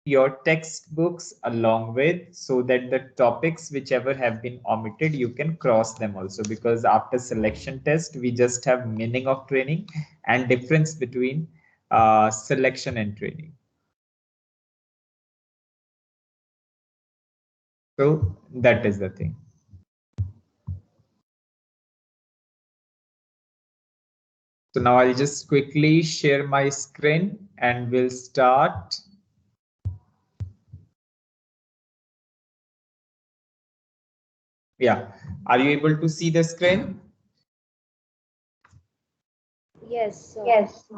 your textbooks along with, so that the topics whichever have been omitted, you can cross them also, because after selection test we just have meaning of training and difference between selection and training. So that is the thing. So now I'll just quickly share my screen and we'll start. Yeah, are you able to see the screen? Yes, sir. Yes.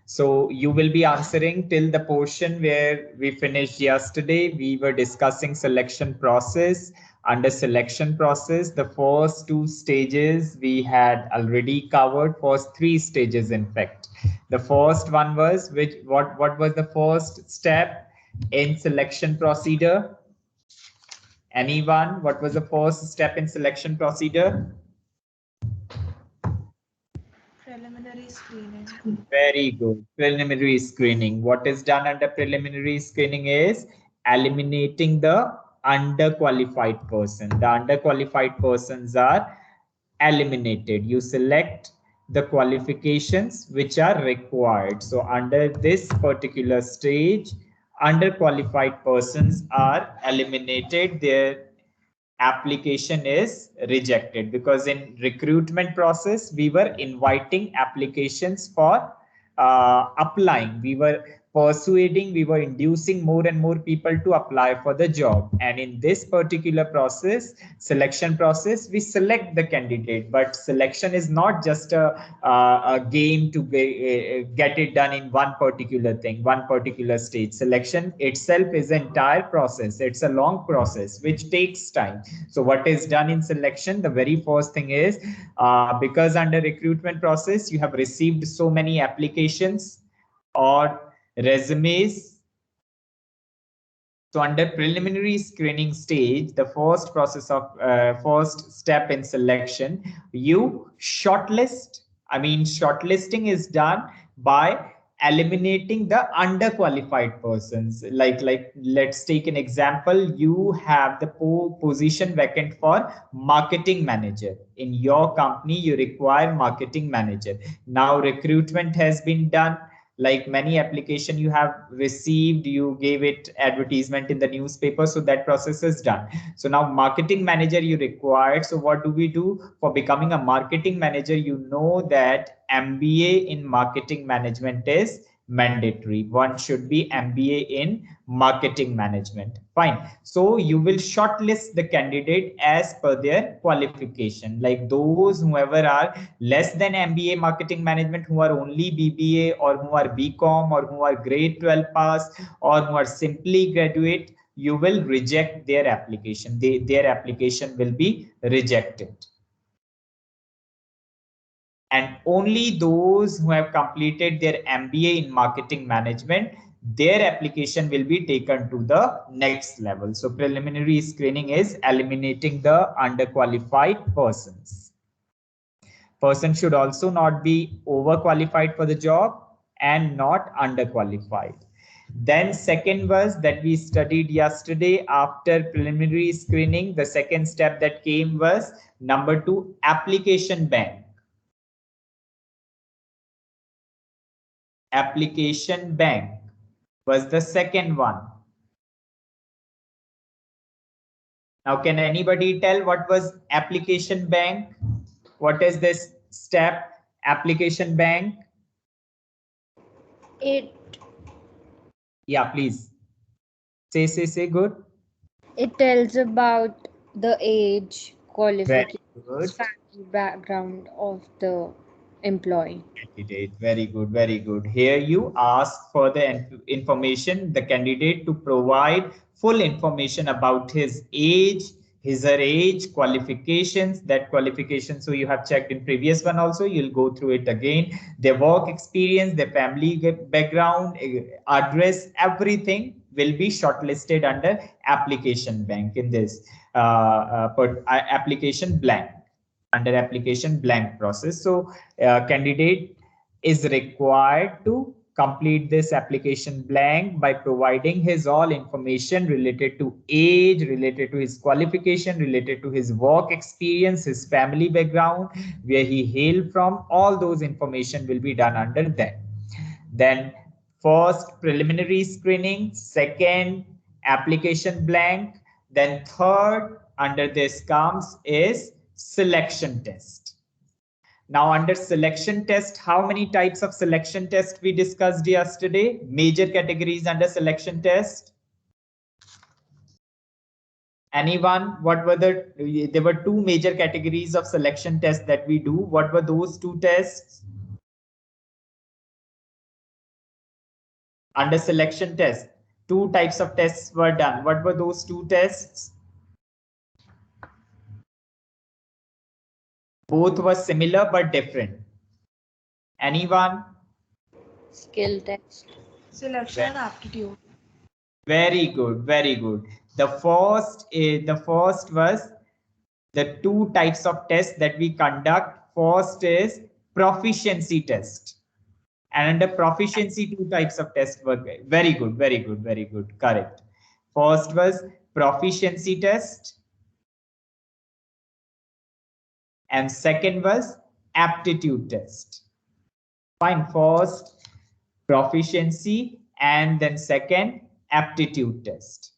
So you will be answering till the portion where we finished yesterday. We were discussing selection process. Under selection process, the first two stages we had already covered. First three stages, in fact. The first one was what was the first step in selection procedure? Anyone? What was the first step in selection procedure? Preliminary screening. Very good. Preliminary screening. What is done under preliminary screening is eliminating the underqualified person. The underqualified persons are eliminated. You select the qualifications which are required. So under this particular stage, underqualified persons are eliminated. Their application is rejected, because in recruitment process we were inviting applications for applying. We were persuading, we were inducing more and more people to apply for the job. And in this particular process, selection process, we select the candidate. But selection is not just a game to get it done in one particular thing, one particular stage. Selection itself is an entire process. It's a long process which takes time. So what is done in selection? The very first thing is, because under recruitment process you have received so many applications or resumes. So under preliminary screening stage, the first process of first step in selection, you shortlist. I mean, shortlisting is done by eliminating the underqualified persons. Like let's take an example. You have the position vacant for marketing manager. In your company, you require marketing manager. Now recruitment has been done, like many application you have received, you gave it advertisement in the newspaper, so that process is done. So now marketing manager you required. So what do we do for becoming a marketing manager? You know that MBA in marketing management is mandatory. One should be MBA in marketing management. Fine. So you will shortlist the candidate as per their qualification. Like those whoever are less than MBA marketing management, who are only BBA or who are BCom or who are grade 12 pass or who are simply graduate, you will reject their application. Their application will be rejected. And only those who have completed their MBA in marketing management, their application will be taken to the next level. So preliminary screening is eliminating the underqualified persons. Person should also not be overqualified for the job and not underqualified. Then second was that we studied yesterday. After preliminary screening, the second step that came was number 2, application bank. Application bank was the second one. Now, can anybody tell what was application bank? What is this step, application bank? It Yeah, please. Say, good. it tells about the age, Very qualifications, good. family background of the employee. Candidate. Very good, very good. Here you ask for the information, the candidate to provide full information about his age, his or age, qualifications, that qualification. So you have checked in previous one also, you'll go through it again. Their work experience, their family background, address, everything will be shortlisted under application bank in this application blank, under application blank process. So candidate is required to complete this application blank by providing his all information related to age, related to his qualification, related to his work experience, his family background, where he hailed from. All those information will be done under that. Then first preliminary screening, second application blank, then third under this comes is selection test. Now under selection test, how many types of selection test we discussed yesterday? Major categories under selection test. Anyone? What were there were two major categories of selection tests that we do. What were those two tests? Under selection test, two types of tests were done. What were those two tests? Both were similar but different. Anyone? Skill test. Selection and aptitude. Very good, very good. The first was the two types of tests that we conduct. First is proficiency test. And under proficiency, two types of tests were very good, very good, very good. Correct. First was proficiency test. And second was aptitude test. Fine. First proficiency and then second aptitude test.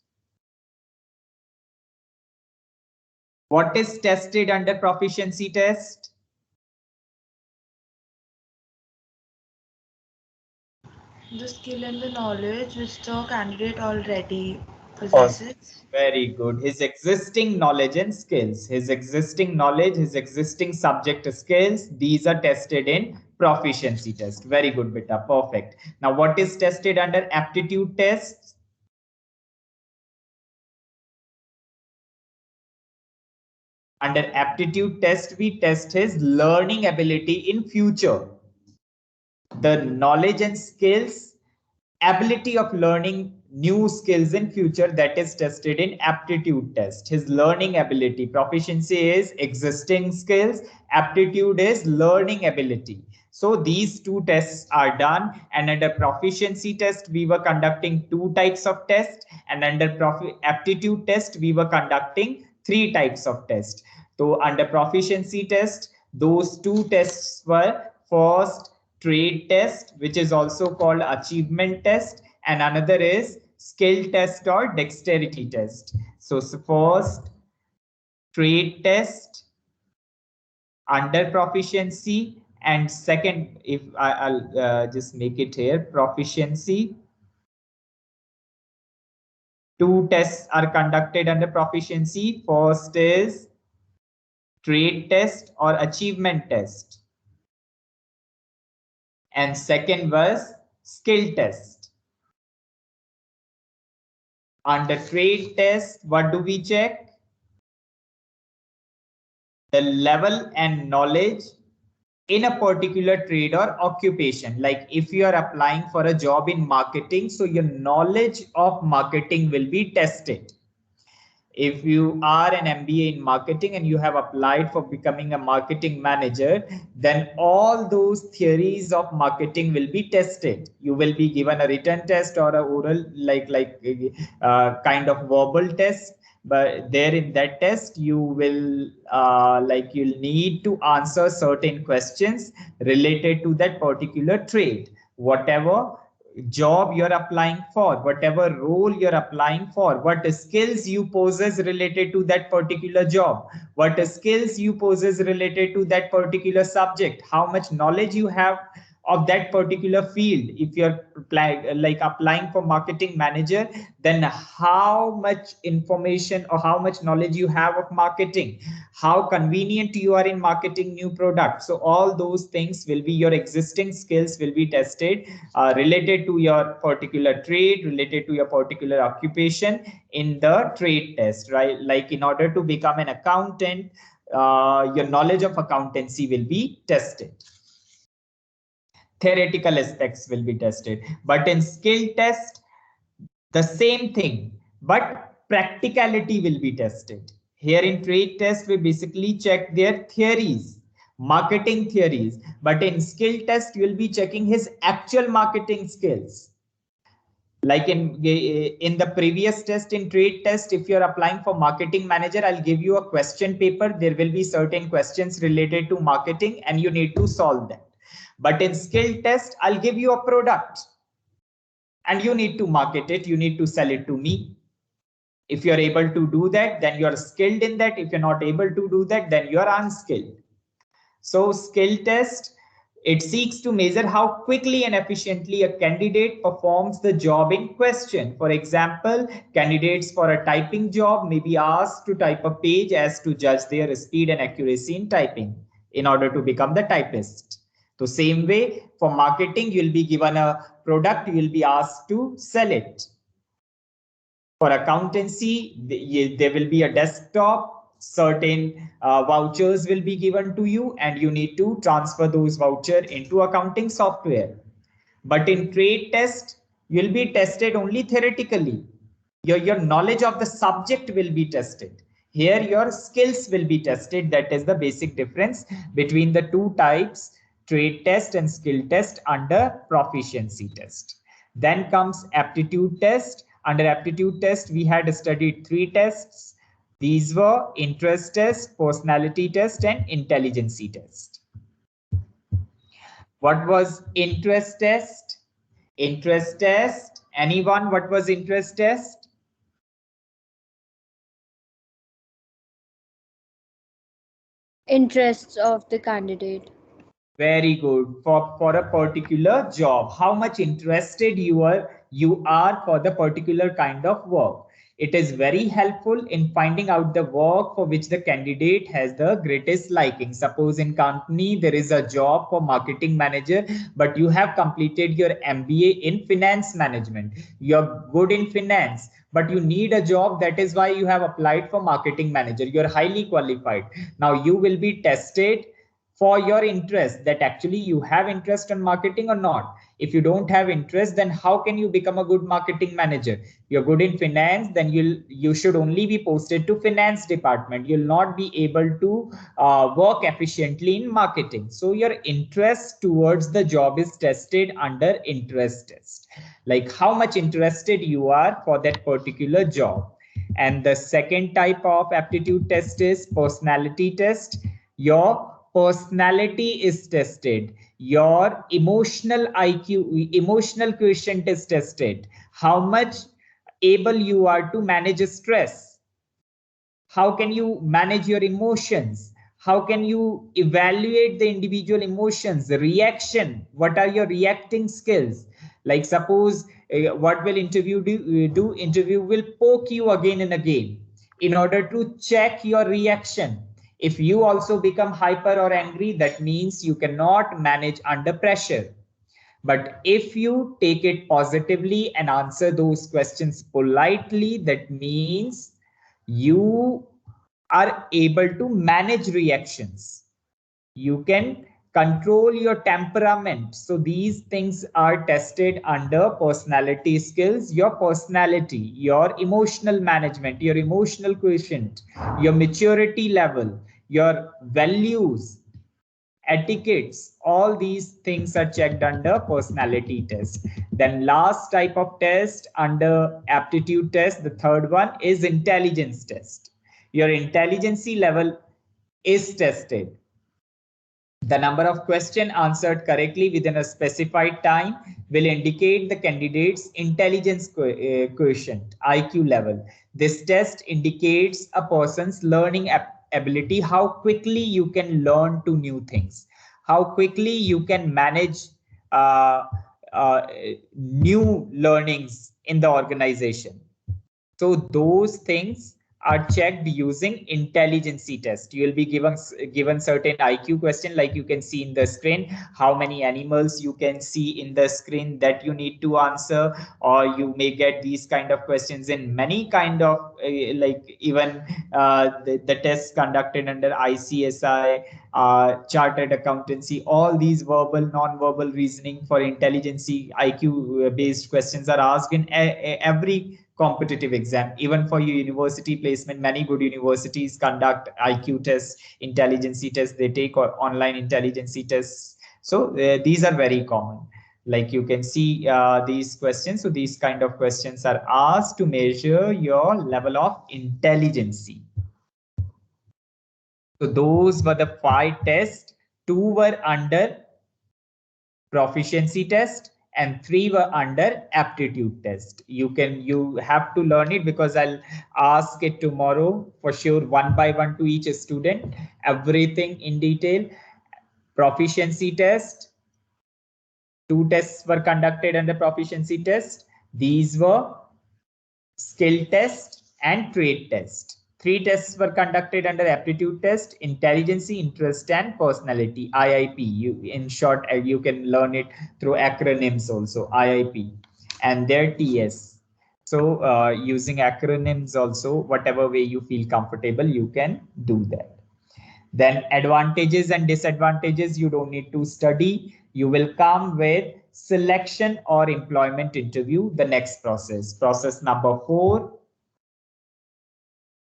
What is tested under proficiency test? The skill and the knowledge which the candidate already possesses. Very good. His existing knowledge and skills, his existing knowledge, his existing subject skills, these are tested in proficiency test. Very good, beta. Perfect. Now, what is tested under aptitude tests? Under aptitude test, we test his learning ability in future. The knowledge and skills, ability of learning new skills in future, that is tested in aptitude test. His learning ability, proficiency is existing skills, aptitude is learning ability. So these two tests are done, and under proficiency test we were conducting two types of tests, and under aptitude test we were conducting three types of tests. So under proficiency test, those two tests were first trade test, which is also called achievement test, and another is skill test or dexterity test. So first trade test under proficiency, and second, if I'll just make it here, proficiency. Two tests are conducted under proficiency. First is trade test or achievement test, and second was skill test. Under trade test, what do we check? The level and knowledge in a particular trade or occupation. Like if you are applying for a job in marketing, so your knowledge of marketing will be tested. If you are an MBA in marketing and you have applied for becoming a marketing manager, then all those theories of marketing will be tested. You will be given a written test or a oral, kind of verbal test. But there in that test, you will you'll need to answer certain questions related to that particular trade. Whatever job you're applying for, whatever role you're applying for, what skills you possess related to that particular job, what skills you possess related to that particular subject, how much knowledge you have of that particular field. If you're applying for marketing manager, then how much information or how much knowledge you have of marketing, how convenient you are in marketing new products. So all those things will be, your existing skills will be tested related to your particular trade, related to your particular occupation in the trade test, right? Like in order to become an accountant, your knowledge of accountancy will be tested. Theoretical aspects will be tested, but in skill test, the same thing, but practicality will be tested. Here in trade test, we basically check their theories, marketing theories. But in skill test, you will be checking his actual marketing skills. Like in the previous test, in trade test, if you're applying for marketing manager, I'll give you a question paper. There will be certain questions related to marketing and you need to solve them. But in skill test, I'll give you a product and you need to market it. You need to sell it to me. If you're able to do that, then you're skilled in that. If you're not able to do that, then you're unskilled. So skill test, it seeks to measure how quickly and efficiently a candidate performs the job in question. For example, candidates for a typing job may be asked to type a page as to judge their speed and accuracy in typing in order to become the typist. So same way for marketing, you'll be given a product, you'll be asked to sell it. For accountancy, there will be a desktop, certain vouchers will be given to you and you need to transfer those vouchers into accounting software. But in trade test, you'll be tested only theoretically. Your knowledge of the subject will be tested. Here, your skills will be tested. That is the basic difference between the two types, trade test and skill test under proficiency test. Then comes aptitude test. Under aptitude test, we had studied 3 tests. These were interest test, personality test, and intelligence test. What was interest test? Interest test. Anyone? What was interest test? Interests of the candidate. Very good. For a particular job, how much interested you are for the particular kind of work. It is very helpful in finding out the work for which the candidate has the greatest liking. Suppose in company there is a job for marketing manager, but you have completed your MBA in finance management. You're good in finance, but you need a job. That is why you have applied for marketing manager. You're highly qualified. Now you will be tested for your interest, that actually you have interest in marketing or not. If you don't have interest, then how can you become a good marketing manager? You're good in finance, then you should only be posted to finance department. You'll not be able to work efficiently in marketing. So your interest towards the job is tested under interest test, like how much interested you are for that particular job. And the second type of aptitude test is personality test. Your personality is tested. Your emotional IQ, emotional quotient is tested. How much able you are to manage stress. How can you manage your emotions? How can you evaluate the individual emotions, the reaction? What are your reacting skills? Like suppose what will interview do? Interview will poke you again and again in order to check your reaction. If you also become hyper or angry, that means you cannot manage under pressure. But if you take it positively and answer those questions politely, that means you are able to manage reactions. You can control your temperament. So these things are tested under personality skills. Your personality, your emotional management, your emotional quotient, your maturity level, your values, etiquettes, all these things are checked under personality test. Then last type of test under aptitude test, the third one is intelligence test. Your intelligence level is tested. The number of questions answered correctly within a specified time will indicate the candidate's intelligence quotient, IQ level. This test indicates a person's learning ability, how quickly you can learn to new things, how quickly you can manage new learnings in the organization. So those things are checked using intelligence test. You will be given certain IQ question, like you can see in the screen, how many animals you can see in the screen that you need to answer, or you may get these kind of questions in many kind of like even the tests conducted under ICSI, chartered accountancy, all these verbal, non-verbal reasoning for intelligence IQ based questions are asked in every competitive exam. Even for your university placement, many good universities conduct IQ tests, intelligence tests, they take online intelligence tests. So these are very common. Like you can see these questions. So these kind of questions are asked to measure your level of intelligence. So those were the 5 tests. 2 were under proficiency test and 3 were under aptitude test. You have to learn it because I'll ask it tomorrow for sure, one by one to each student, everything in detail. Proficiency test, 2 tests were conducted under proficiency test. These were skill test and trade test. 3 tests were conducted under aptitude test, intelligence, interest, and personality, IIP. In short, you can learn it through acronyms also, IIP, and their TS. So using acronyms also, whatever way you feel comfortable, you can do that. Then advantages and disadvantages, you don't need to study. You will come with selection or employment interview, the next process. Process number 4.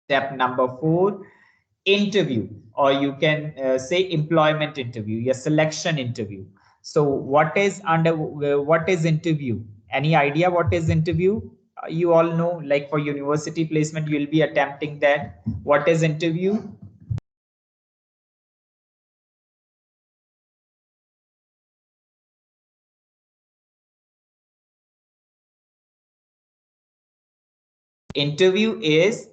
Step number 4, interview, or you can say employment interview, your selection interview. So what is interview? Any idea what is interview? You all know, like for university placement, you will be attempting that. What is interview? Interview is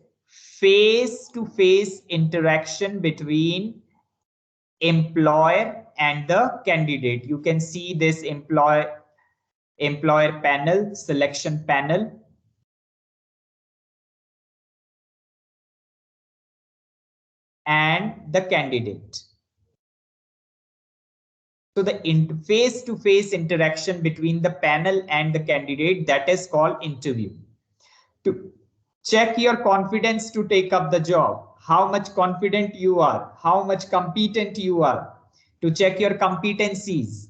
face-to-face interaction between employer and the candidate. You can see this employer panel, selection panel. And the candidate. So the face-to-face interaction between the panel and the candidate, that is called interview. To check your confidence to take up the job, how much confident you are, how much competent you are, to check your competencies.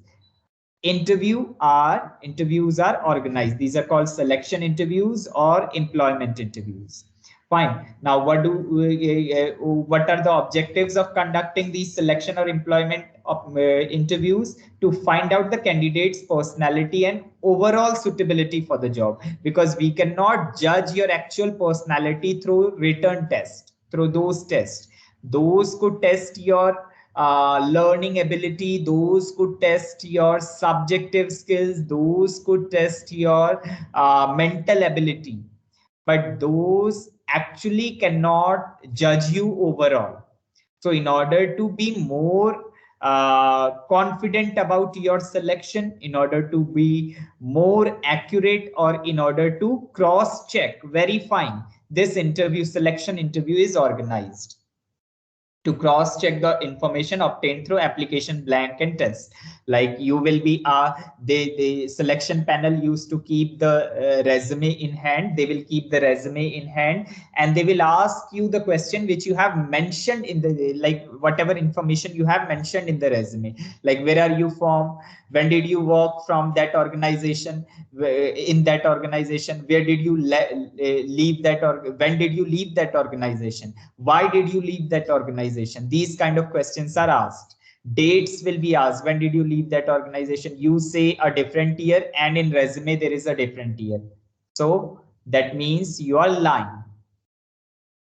Interviews are organized. These are called selection interviews or employment interviews. Fine. Now, what are the objectives of conducting these selection or employment interviews? To find out the candidate's personality and overall suitability for the job, because we cannot judge your actual personality through written test, through those tests. Those could test your learning ability, those could test your subjective skills, those could test your mental ability, but those actually cannot judge you overall. So in order to be more confident about your selection, in order to be more accurate, or in order to cross check, verifying, this selection interview is organized to cross check the information obtained through application blank and test. Like you will be the selection panel used to keep the resume in hand. They will keep the resume in hand and they will ask you the question which you have mentioned in the, like whatever information you have mentioned in the resume, like where are you from, when did you work from that organization, in that organization, where did you leave that, or when did you leave that organization, why did you leave that organization? These kind of questions are asked. Dates will be asked. When did you leave that organization? You say a different year and in resume there is a different year. So that means you are lying.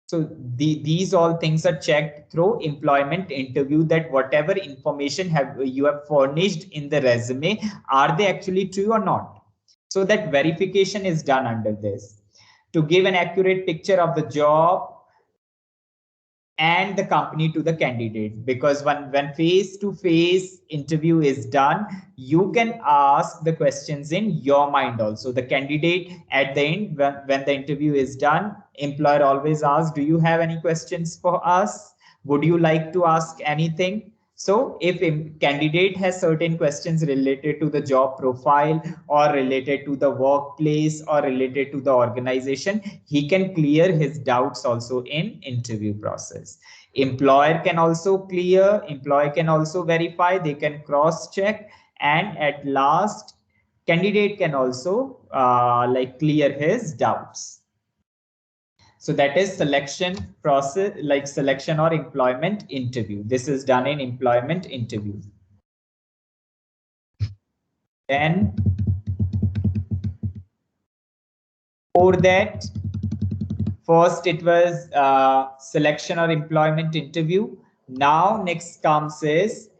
So these all things are checked through employment interview, that whatever information you have furnished in the resume, are they actually true or not? So that verification is done under this to give an accurate picture of the job and the company to the candidate. Because when face-to-face interview is done, you can ask the questions in your mind also. The candidate at the end, when the interview is done, employer always asks, do you have any questions for us? Would you like to ask anything? So if a candidate has certain questions related to the job profile or related to the workplace or related to the organization, he can clear his doubts also in interview process. Employer can also clear, employer can also verify, they can cross check, and at last candidate can also like clear his doubts. So that is selection process, like selection or employment interview. This is done in employment interview. Then for that, first it was selection or employment interview. Now next comes is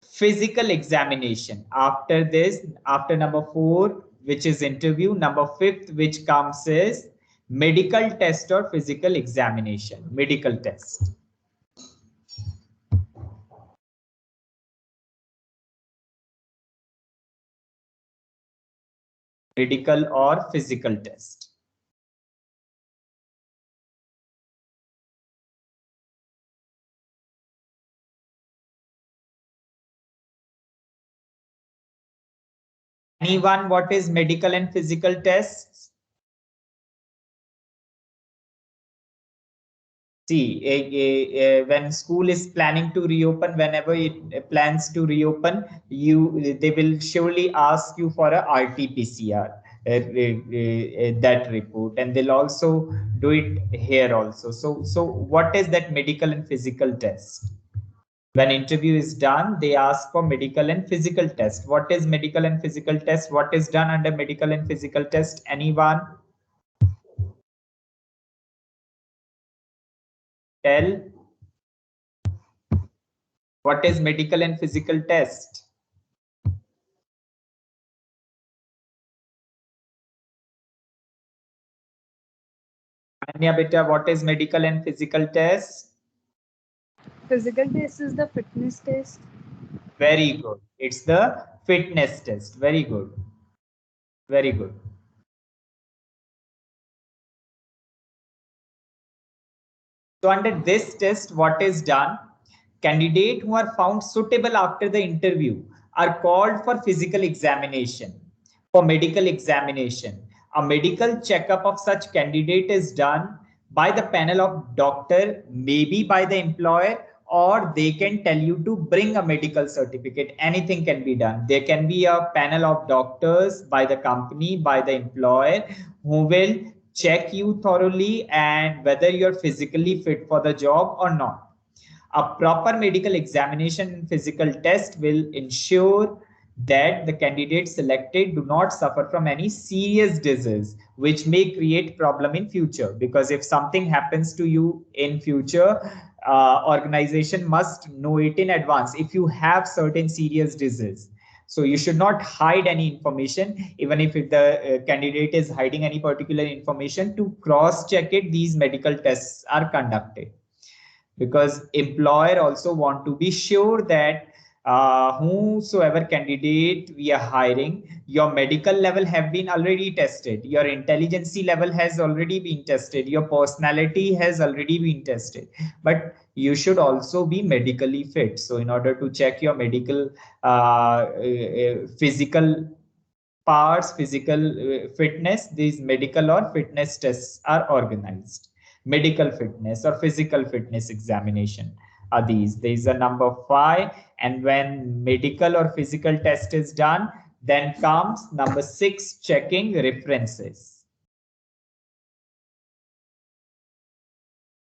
physical examination. After this, after number 4, which is interview, number 5th, which comes is medical test or physical examination. Medical test. Medical or physical test. Anyone, what is medical and physical tests? See, when school is planning to reopen, whenever it plans to reopen, they will surely ask you for a RT-PCR, that report, and they'll also do it here also. So what is that medical and physical test? When interview is done, they ask for medical and physical test. What is medical and physical test? What is done under medical and physical test? Anyone? Tell. What is medical and physical test? Anya beta, what is medical and physical test? Physical test is the fitness test. Very good. It's the fitness test. Very good. Very good. So under this test, what is done? Candidates who are found suitable after the interview are called for physical examination, for medical examination. A medical checkup of such candidate is done by the panel of doctor, maybe by the employer, or they can tell you to bring a medical certificate. Anything can be done. There can be a panel of doctors by the company, by the employer, who will check you thoroughly and whether you're physically fit for the job or not. A proper medical examination and physical test will ensure that the candidates selected do not suffer from any serious disease which may create problem in future. Because if something happens to you in future, organization must know it in advance if you have certain serious disease. So you should not hide any information, even if the candidate is hiding any particular information. To cross check it, these medical tests are conducted, because employer also want to be sure that whosoever candidate we are hiring, your medical level have been already tested, your intelligence level has already been tested, your personality has already been tested, but you should also be medically fit. So in order to check your medical physical parts, physical fitness, these medical or fitness tests are organized. Medical fitness or physical fitness examination are these are number 5. And when medical or physical test is done, then comes number 6, checking references.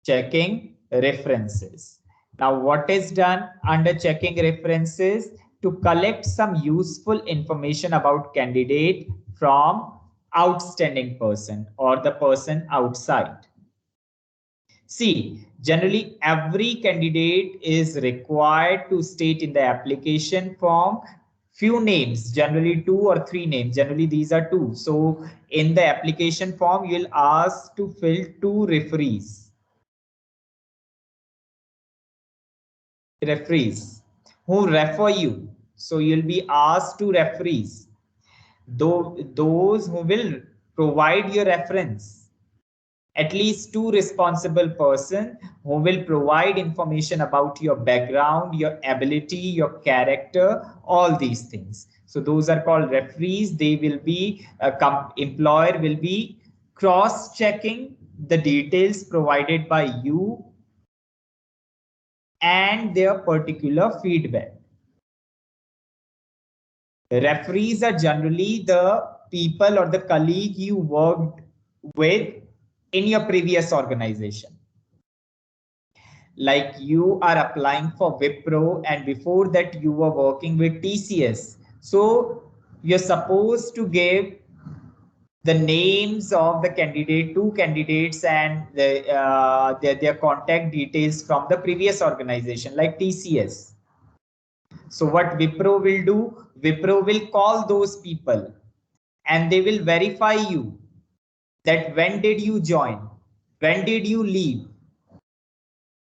Checking references. Now what is done under checking references? To collect some useful information about candidate from outstanding person or the person outside. See, generally every candidate is required to state in the application form few names, generally 2 or 3 names. Generally these are 2. So in the application form, you'll ask to fill 2 referees who refer you. So you'll be asked to referees, those who will provide your reference. At least 2 responsible person who will provide information about your background, your ability, your character, all these things. So those are called referees. They will be, employer will be cross-checking the details provided by you and their particular feedback. Referees are generally the people or the colleague you worked with in your previous organization. Like you are applying for Wipro and before that you were working with TCS. So you're supposed to give the names of the candidate, two candidates, and their contact details from the previous organization like TCS. So what Wipro will do, Wipro will call those people and they will verify you that when did you join, when did you leave,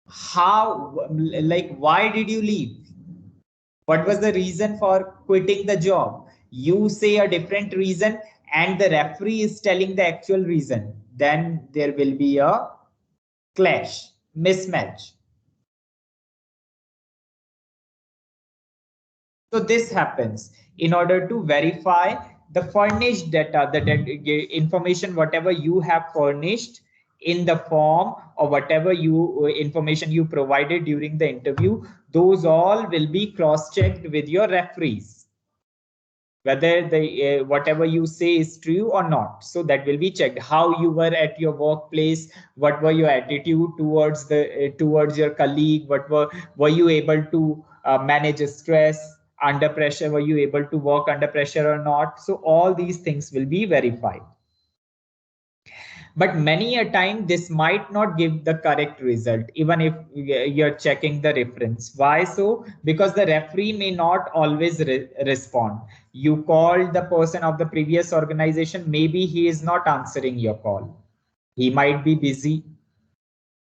how, like why did you leave, what was the reason for quitting the job. You say a different reason and the referee is telling the actual reason, then there will be a clash, mismatch. So this happens in order to verify the furnished data, the information, whatever you have furnished in the form or whatever you information you provided during the interview, those all will be cross-checked with your referees, whether the whatever you say is true or not. So that will be checked. How you were at your workplace, what were your attitude towards the towards your colleague, were you able to manage stress under pressure, were you able to work under pressure or not. So all these things will be verified, but many a time this might not give the correct result even if you're checking the reference. Why so? Because the referee may not always respond. You called the person of the previous organization, maybe he is not answering your call, he might be busy.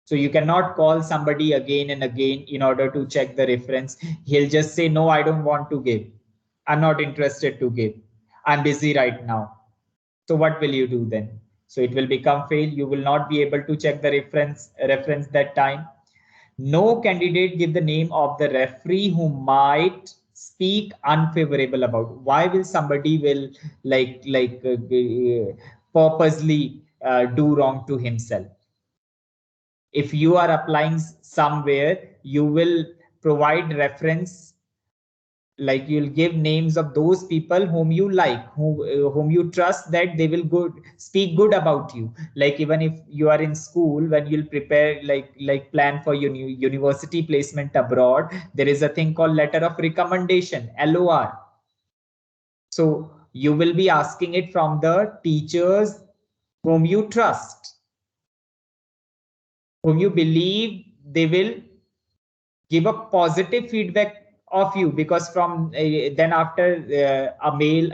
So you cannot call somebody again and again in order to check the reference. He'll just say, no, I don't want to give, I'm not interested to give, I'm busy right now. So what will you do then? So it will become fail. You will not be able to check the reference that time. No candidate give the name of the referee who might speak unfavorable about. Why will somebody will purposely do wrong to himself? If you are applying somewhere, you will provide reference, like you'll give names of those people whom you like, whom you trust that they will speak good about you. Like even if you are in school, when you'll prepare like plan for your new university placement abroad, there is a thing called letter of recommendation, LOR. So you will be asking it from the teachers whom you trust, whom you believe they will give a positive feedback of you, because from then after a mail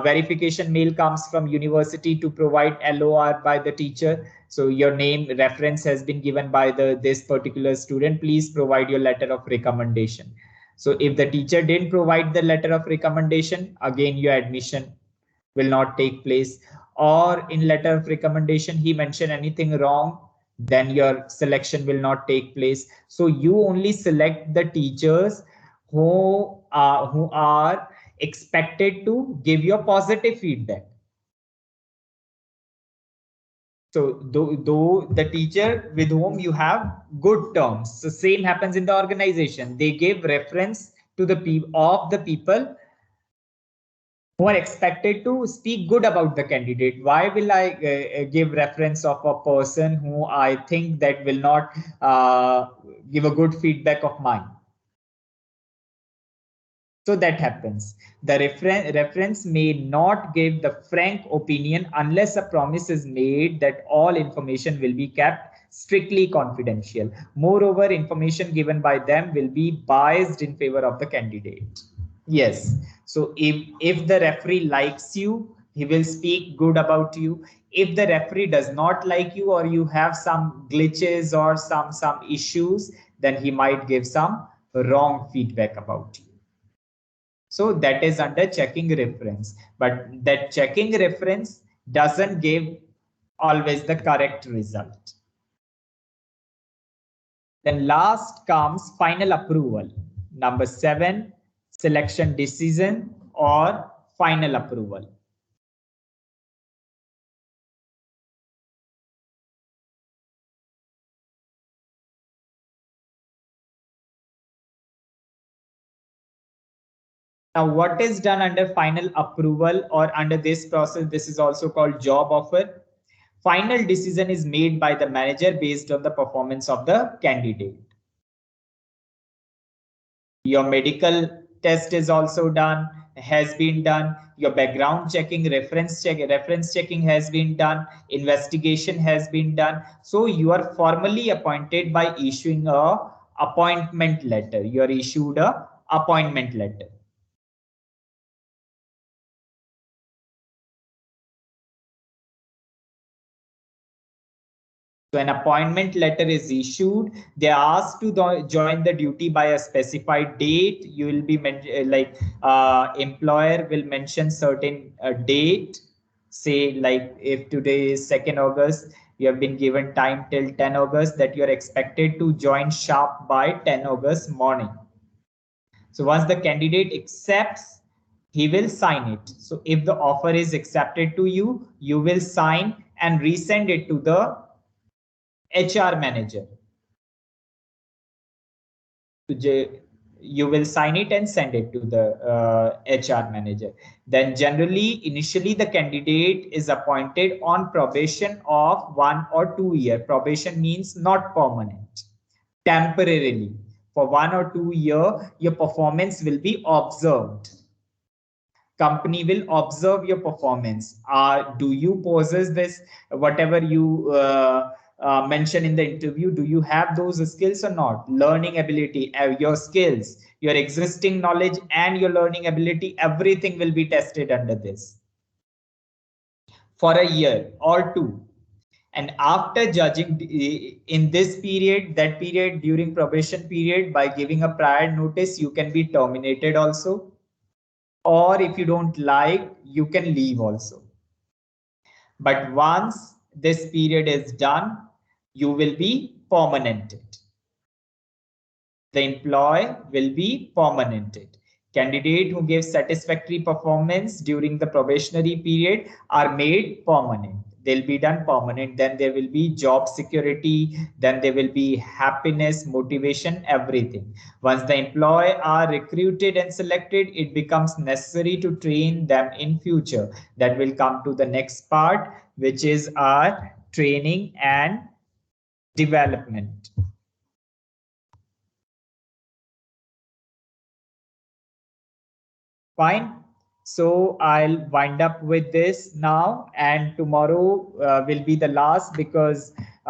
verification mail comes from university to provide LOR by the teacher. So your name reference has been given by this particular student, please provide your letter of recommendation. So if the teacher didn't provide the letter of recommendation, again your admission will not take place. Or in letter of recommendation he mentioned anything wrong, then your selection will not take place. So you only select the teachers who are expected to give you positive feedback. So though the teacher with whom you have good terms, so same happens in the organization. They give reference to the people who are expected to speak good about the candidate. Why will I give reference of a person who I think that will not give a good feedback of mine? So that happens. The reference may not give the frank opinion unless a promise is made that all information will be kept strictly confidential. Moreover, information given by them will be biased in favor of the candidate. Yes. So if the referee likes you, he will speak good about you. If the referee does not like you, or you have some glitches or some issues, then he might give some wrong feedback about you. So that is under checking reference, but that checking reference doesn't give always the correct result. Then last comes final approval. Number 7, selection decision or final approval. Now, what is done under final approval or under this process? This is also called job offer. Final decision is made by the manager based on the performance of the candidate. Your medical test is also done, has been done. Your background checking, reference checking has been done. Investigation has been done. So you are formally appointed by issuing a appointment letter. You are issued a appointment letter. So an appointment letter is issued. They are asked to join the duty by a specified date. You will be employer will mention certain date. Say like if today is 2nd August, you have been given time till 10 August that you are expected to join sharp by 10 August morning. So once the candidate accepts, he will sign it. So if the offer is accepted to you, you will sign and resend it to the HR manager. You will sign it and send it to the HR manager. Then generally, initially the candidate is appointed on probation of 1 or 2 year. Probation means not permanent, temporarily. For 1 or 2 year, your performance will be observed. Company will observe your performance. Do you possess this, whatever you mention in the interview? Do you have those skills or not? Learning ability, your skills, your existing knowledge and your learning ability, everything will be tested under this for a year or two. And after judging in this period, that period during probation period, by giving a prior notice, you can be terminated also. Or if you don't like, you can leave also. But once this period is done, you will be permanented. The employee will be permanented. Candidate who gives satisfactory performance during the probationary period are made permanent. They'll be done permanent. Then there will be job security. Then there will be happiness, motivation, everything. Once the employee are recruited and selected, it becomes necessary to train them in future. That will come to the next part, which is our training and development. Fine. So I'll wind up with this now, and tomorrow will be the last because